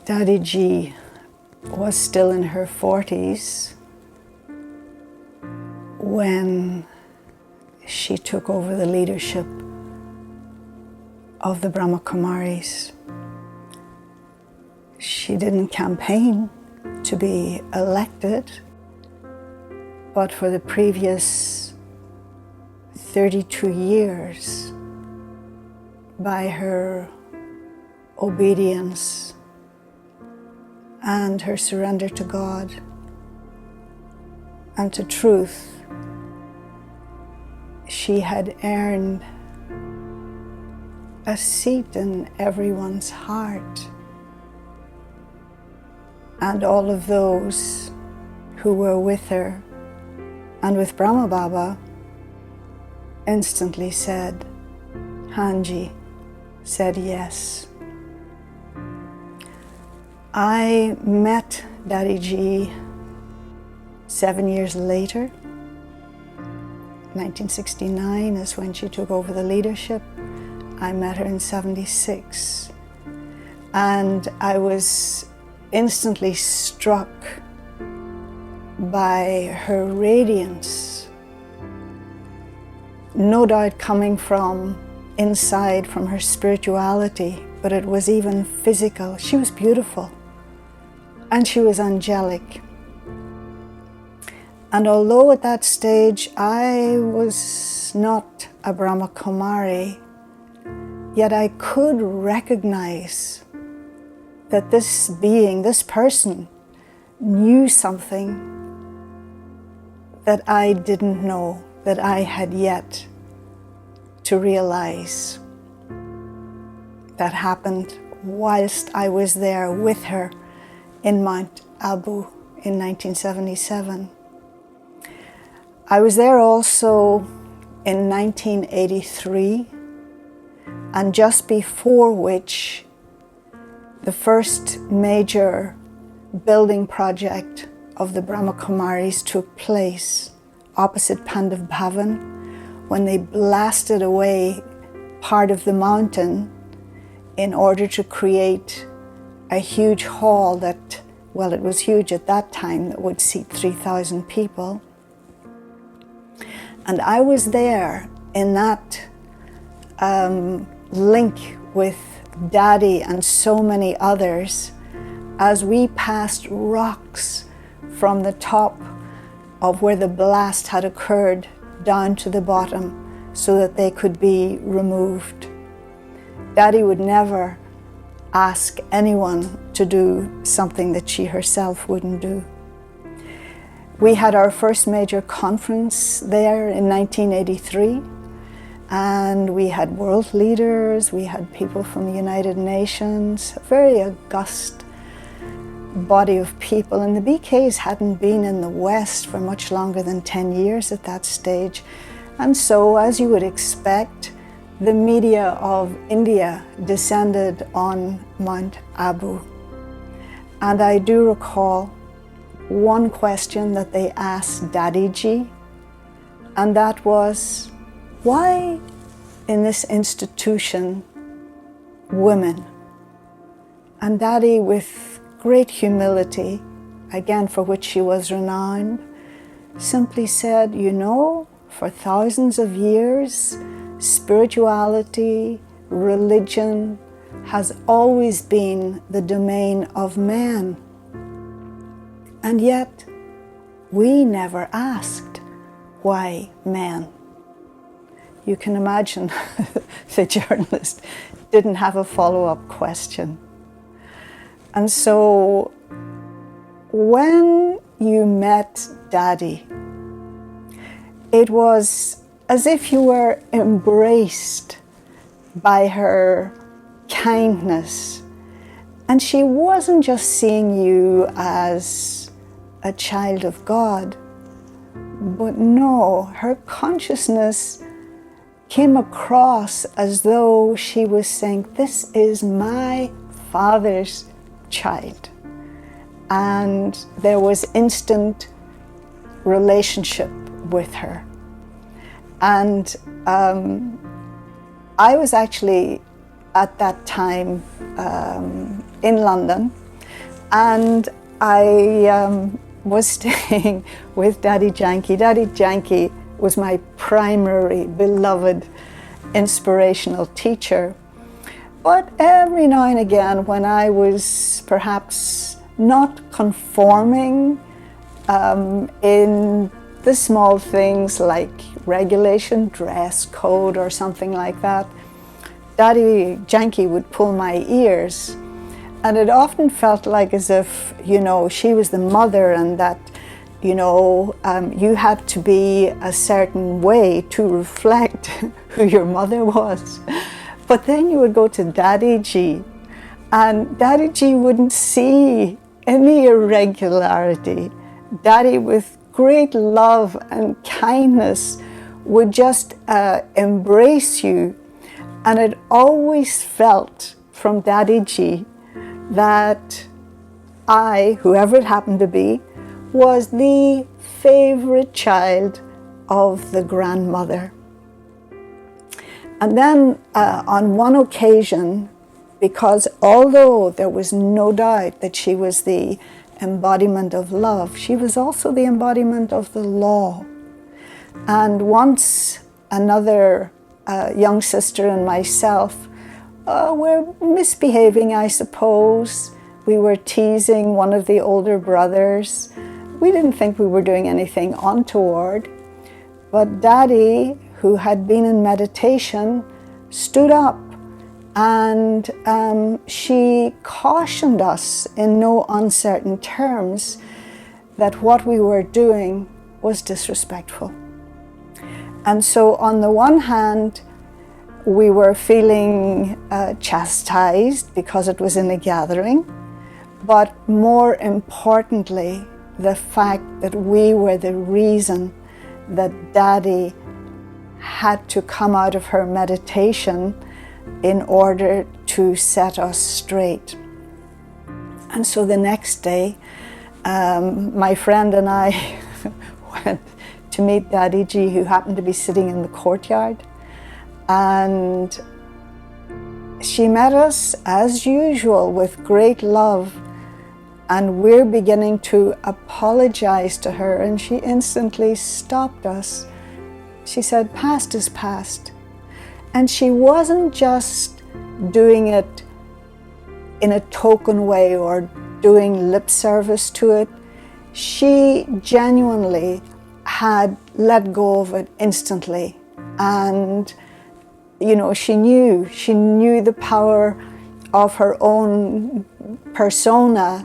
Dadi Ji was still in her 40s when she took over the leadership of the Brahma Kumaris. She didn't campaign to be elected, but for the previous 32 years, by her obedience and her surrender to God and to truth, she had earned a seat in everyone's heart. And all of those who were with her and with Brahma Baba instantly said, Hanji, said yes. I met Dadi Ji 7 years later. 1969 is when she took over the leadership. I met her in 76. And I was instantly struck by her radiance. No doubt coming from inside, from her spirituality, but it was even physical. She was beautiful. And she was angelic. And although at that stage I was not a Brahma Kumari, yet I could recognize that this being, this person, knew something that I didn't know, that I had yet to realize. That happened whilst I was there with her in Mount Abu in 1977. I was there also in 1983, and just before which the first major building project of the Brahma Kumaris took place opposite Pandav Bhavan, when they blasted away part of the mountain in order to create a huge hall that, well, it was huge at that time, that would seat 3,000 people. And I was there in that link with Dadi and so many others as we passed rocks from the top of where the blast had occurred down to the bottom so that they could be removed. Dadi would never ask anyone to do something that she herself wouldn't do. We had our first major conference there in 1983, and we had world leaders, we had people from the United Nations, a very august body of people, and the BKs hadn't been in the West for much longer than 10 years at that stage. And so, as you would expect, the media of India descended on Mount Abu. And I do recall one question that they asked Dadi Ji, and that was, why in this institution women? And Dadi, with great humility, again for which she was renowned, simply said, you know, for thousands of years, spirituality, religion has always been the domain of men. And yet, we never asked, why men? You can imagine the journalist didn't have a follow-up question. And so, when you met Dadi, it was as if you were embraced by her kindness. And she wasn't just seeing you as a child of God, but no, her consciousness came across as though she was saying, this is my father's child. And there was instant relationship with her. And I was actually at that time in London, And I was staying with Daddy Janky. Daddy Janky was my primary beloved inspirational teacher. But every now and again, when I was perhaps not conforming in the small things like regulation, dress code or something like that, Daddy Janky would pull my ears. And it often felt like as if, you know, she was the mother and that, you know, you had to be a certain way to reflect who your mother was. But then you would go to Daddy G, and Daddy G wouldn't see any irregularity. Daddy, with great love and kindness, would just embrace you. And it always felt from Daddy G that I, whoever it happened to be, was the favorite child of the grandmother. And then on one occasion, because although there was no doubt that she was the embodiment of love, she was also the embodiment of the law. And once another young sister and myself were misbehaving, I suppose. We were teasing one of the older brothers. We didn't think we were doing anything untoward. But Daddy, who had been in meditation, stood up and she cautioned us in no uncertain terms that what we were doing was disrespectful. And so on the one hand, we were feeling chastised because it was in a gathering, but more importantly, the fact that we were the reason that Daddy had to come out of her meditation in order to set us straight. And so the next day, my friend and I went to meet Daddy G, who happened to be sitting in the courtyard. And she met us as usual with great love, and we're beginning to apologize to her, and she instantly stopped us. She said, "Past is past." And she wasn't just doing it in a token way or doing lip service to it. She genuinely had let go of it instantly. And you know, she knew the power of her own persona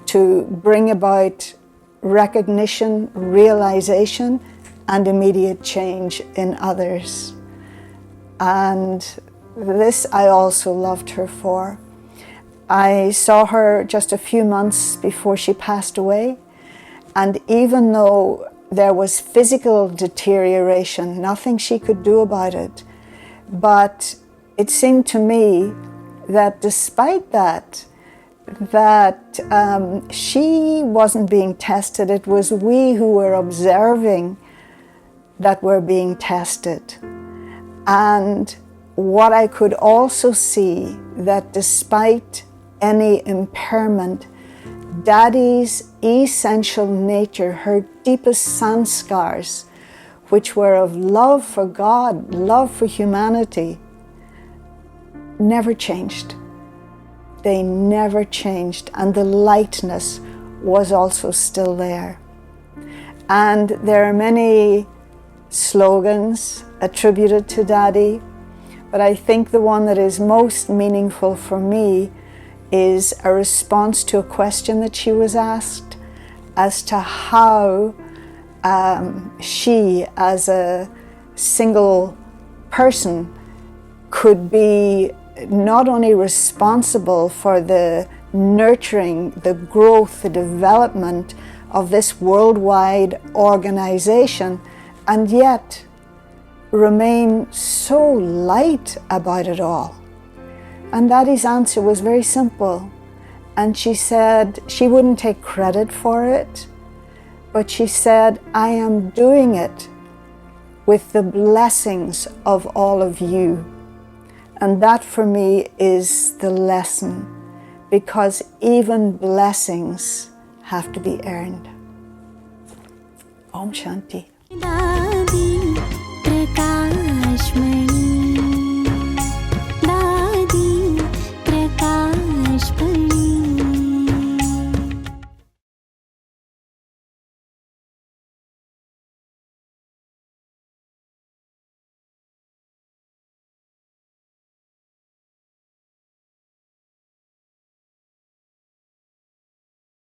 to bring about recognition, realization, and immediate change in others. And this I also loved her for. I saw her just a few months before she passed away, and even though there was physical deterioration, nothing she could do about it, but it seemed to me that despite that she wasn't being tested. It was we who were observing that were being tested. And what I could also see, that despite any impairment, Daddy's essential nature, her deepest sanskars, which were of love for God, love for humanity, never changed. They never changed, and the lightness was also still there. And there are many slogans attributed to Daddy, but I think the one that is most meaningful for me is a response to a question that she was asked as to how she, as a single person, could be not only responsible for the nurturing, the growth, the development of this worldwide organization, and yet remain so light about it all. And Daddy's answer was very simple. And she said she wouldn't take credit for it, but she said, "I am doing it with the blessings of all of you." And that for me is the lesson, because even blessings have to be earned. Om Shanti. Dadi.